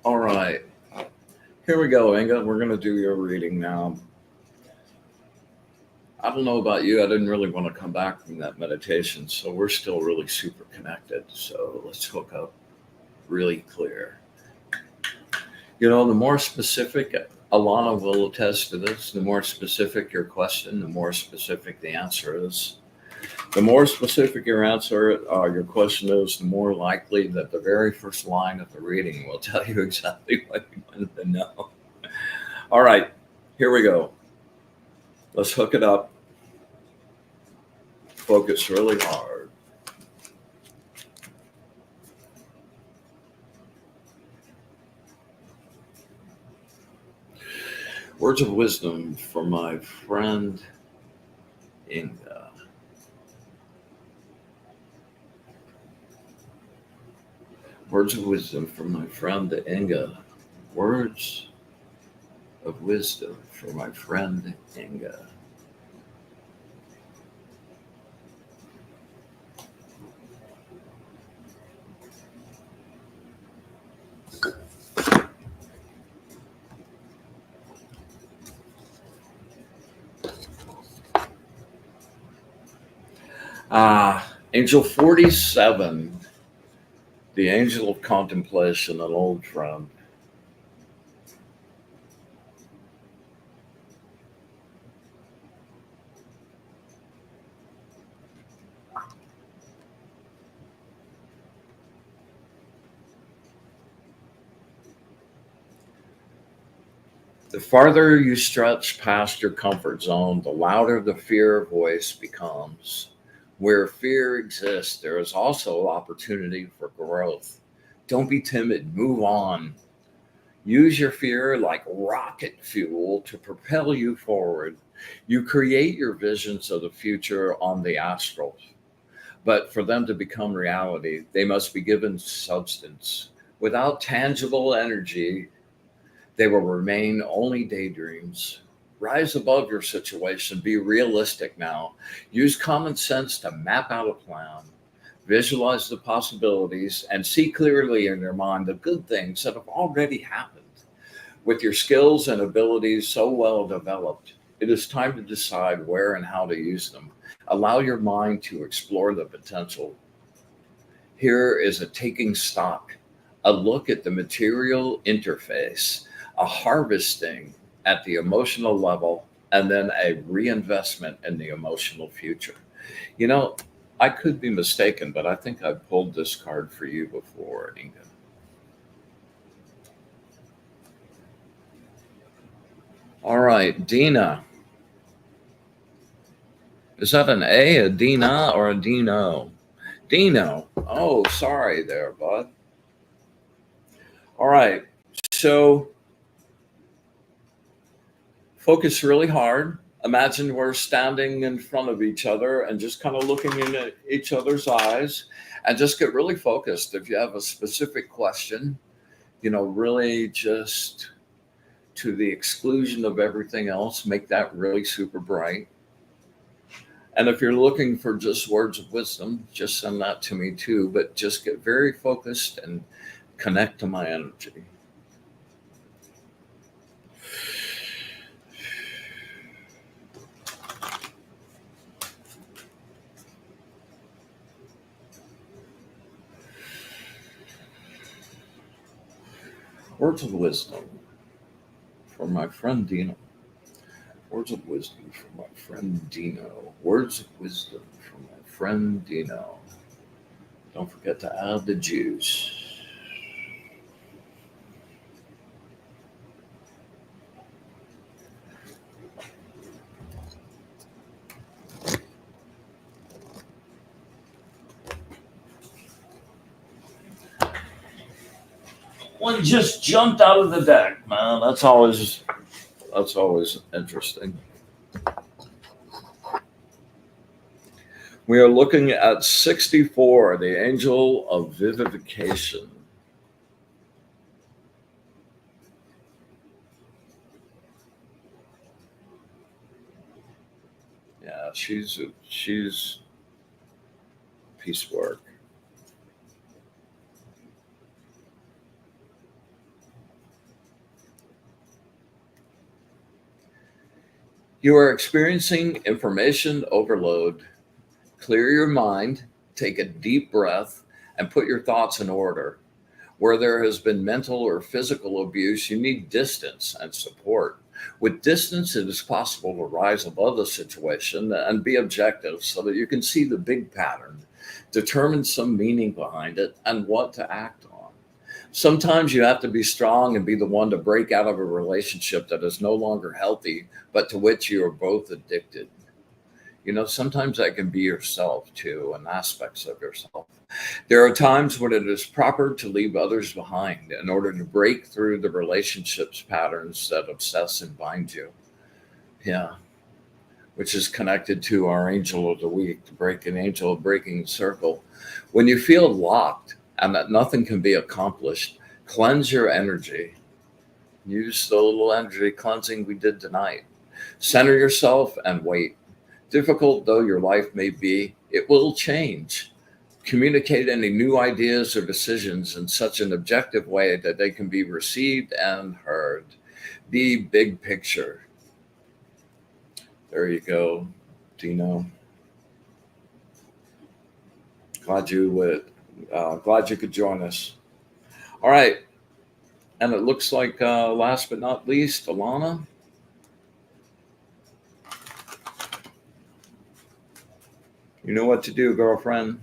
All right. Here we go, Inga. We're going to do your reading now. I don't know about you. I didn't really want to come back from that meditation, so we're still really super connected. So let's hook up really clear. The more specific, Alana will attest to this, the more specific your question, the more specific the answer is. The more specific your question is, the more likely that the very first line of the reading will tell you exactly what you wanted to know. All right, here we go. Let's hook it up. Focus really hard. Words of wisdom from my friend Inga. Words of wisdom from my friend Inga. Words of wisdom from my friend Inga. Angel 47, the angel of contemplation, an old friend. The farther you stretch past your comfort zone, the louder the fear voice becomes. Where fear exists, there is also opportunity for growth. Don't be timid, move on. Use your fear like rocket fuel to propel you forward. You create your visions of the future on the astral, but for them to become reality, they must be given substance. Without tangible energy, they will remain only daydreams. Rise above your situation. Be realistic now. Use common sense to map out a plan. Visualize the possibilities and see clearly in your mind the good things that have already happened. With your skills and abilities so well developed, it is time to decide where and how to use them. Allow your mind to explore the potential. Here is a taking stock, a look at the material interface, a harvesting at the emotional level, and then a reinvestment in the emotional future. You know, I could be mistaken, but I think I've pulled this card for you before, Inga. All right, Dina. Is that an A, a Dina, or a Dino? Dino. Oh, sorry there, bud. All right. So focus really hard. Imagine we're standing in front of each other and just kind of looking in each other's eyes and just get really focused. If you have a specific question, really just to the exclusion of everything else, make that really super bright. And if you're looking for just words of wisdom, just send that to me too. But just get very focused and connect to my energy. Words of wisdom from my friend Dino. Words of wisdom from my friend Dino. Words of wisdom from my friend Dino. Don't forget to add the juice. One just jumped out of the deck, man. That's always interesting. We are looking at 64, the angel of vivification. Yeah, she's piecework. You are experiencing information overload. Clear your mind, take a deep breath, and put your thoughts in order. Where there has been mental or physical abuse, you need distance and support. With distance, it is possible to rise above the situation and be objective so that you can see the big pattern, determine some meaning behind it, and what to act on. Sometimes you have to be strong and be the one to break out of a relationship that is no longer healthy, but to which you are both addicted. Sometimes that can be yourself too, and aspects of yourself. There are times when it is proper to leave others behind in order to break through the relationships patterns that obsess and bind you. Yeah, which is connected to our angel of the week, the breaking angel, breaking the circle. When you feel locked and that nothing can be accomplished, cleanse your energy. Use the little energy cleansing we did tonight. Center yourself and wait. Difficult though your life may be, it will change. Communicate any new ideas or decisions in such an objective way that they can be received and heard. Be big picture. There you go, Dino. Glad you could join us. All right, and it looks like last but not least, Alana. You know what to do, girlfriend.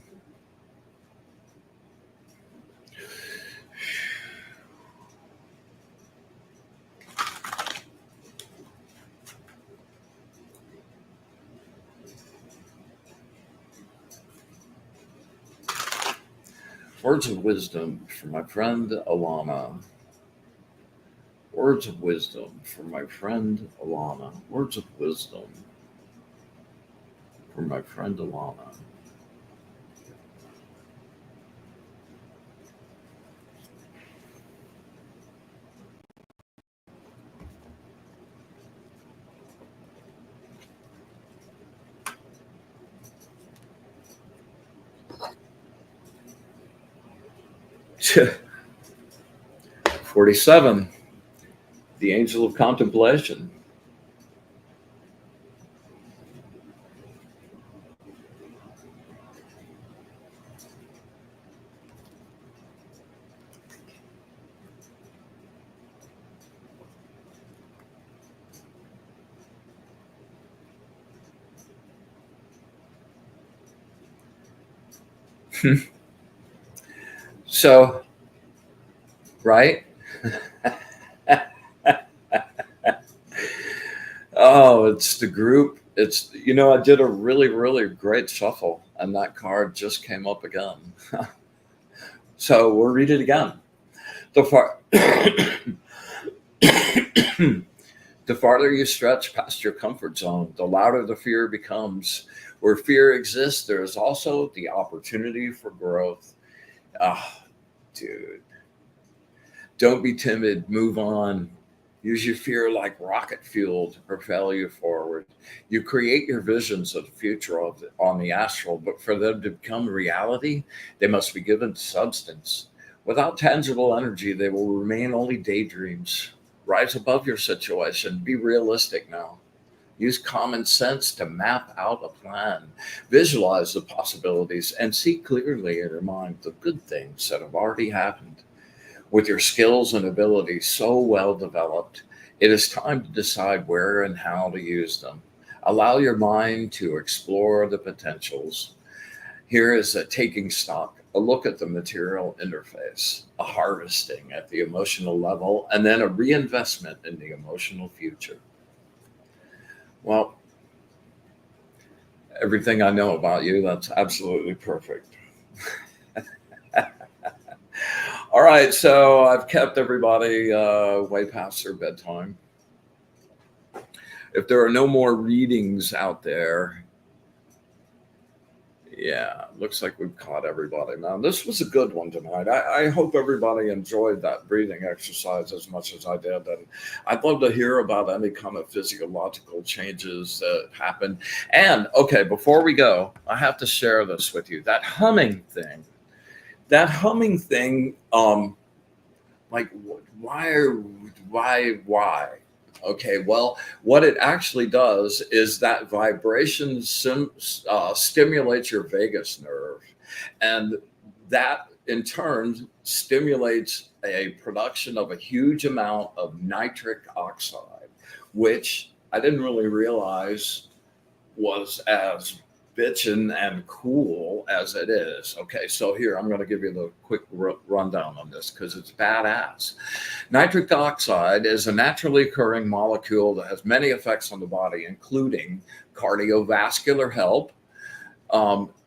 Words of wisdom from my friend Alana. Words of wisdom from my friend Alana. Words of wisdom from my friend Alana. Tch, 47, the angel of contemplation. So, right? Oh, it's the group. I did a really, really great shuffle, and that card just came up again. So we'll read it again. The far the farther you stretch past your comfort zone, the louder the fear becomes. Where fear exists, there is also the opportunity for growth. Ah, dude, don't be timid. Move on. Use your fear like rocket fuel to propel you forward. You create your visions of the future on the astral, but for them to become reality, they must be given substance. Without tangible energy, they will remain only daydreams. Rise above your situation. Be realistic now. Use common sense to map out a plan. Visualize the possibilities and see clearly in your mind the good things that have already happened. With your skills and abilities so well developed, it is time to decide where and how to use them. Allow your mind to explore the potentials. Here is a taking stock, a look at the material interface, a harvesting at the emotional level, and then a reinvestment in the emotional future. Well, everything I know about you, that's absolutely perfect. All right, so I've kept everybody way past their bedtime. If there are no more readings out there, yeah, looks like we've caught everybody. Now, this was a good one tonight. I hope everybody enjoyed that breathing exercise as much as I did. And I'd love to hear about any kind of physiological changes that happen. And okay, before we go, I have to share this with you. That humming thing, like, why? Okay, well, what it actually does is that vibration stimulates your vagus nerve, and that in turn stimulates a production of a huge amount of nitric oxide, which I didn't really realize was as bitchin' and cool as it is. Okay, so here I'm going to give you the quick rundown on this because it's badass. Nitric oxide is a naturally occurring molecule that has many effects on the body, including cardiovascular health.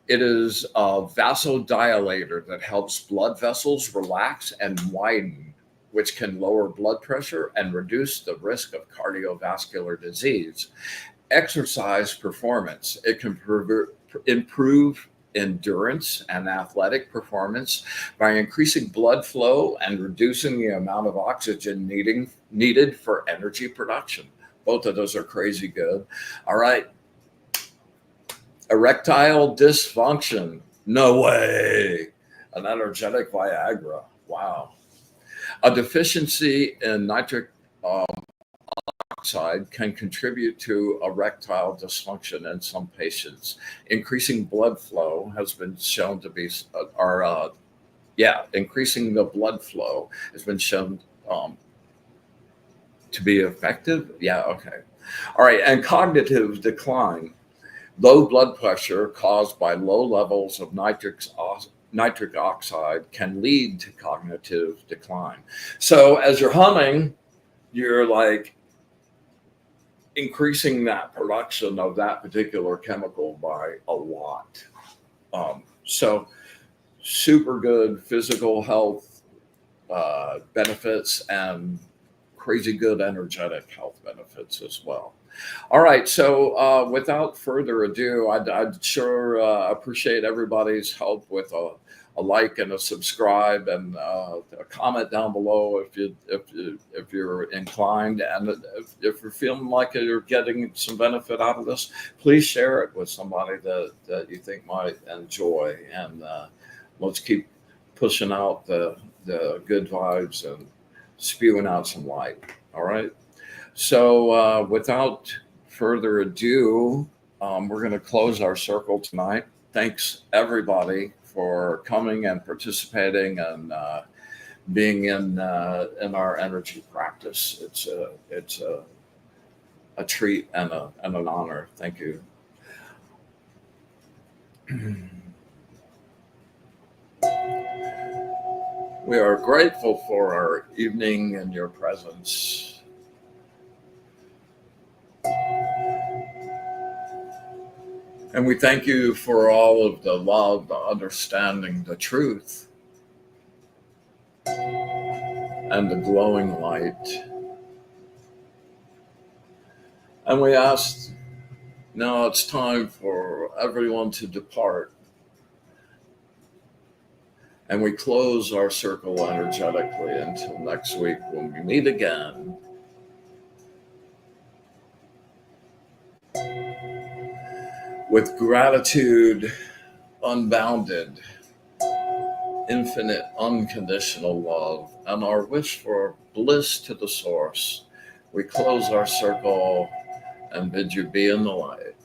It is a vasodilator that helps blood vessels relax and widen, which can lower blood pressure and reduce the risk of cardiovascular disease. Exercise performance. It can improve endurance and athletic performance by increasing blood flow and reducing the amount of oxygen needed for energy production. Both of those are crazy good. All right. Erectile dysfunction. No way. An energetic Viagra. Wow. A deficiency in nitric oxide can contribute to erectile dysfunction in some patients. Increasing blood flow has been shown to be, increasing the blood flow has been shown to be effective. Yeah, okay. All right, and cognitive decline. Low blood pressure caused by low levels of nitric oxide can lead to cognitive decline. So as you're humming, you're like increasing that production of that particular chemical by a lot. So super good physical health benefits and crazy good energetic health benefits as well. All right, so without further ado, I'd sure appreciate everybody's help with a like and a subscribe and a comment down below if you're inclined, and if you're feeling like you're getting some benefit out of this, please share it with somebody that you think might enjoy, and let's keep pushing out the good vibes and spewing out some light. All right. So, without further ado, we're going to close our circle tonight. Thanks, everybody, for coming and participating and being in our energy practice. It's a treat and an honor. Thank you. We are grateful for our evening in your presence. And we thank you for all of the love, the understanding, the truth, and the glowing light. And we ask now it's time for everyone to depart. And we close our circle energetically until next week when we meet again. With gratitude unbounded, infinite, unconditional love, and our wish for bliss to the source, we close our circle and bid you be in the light.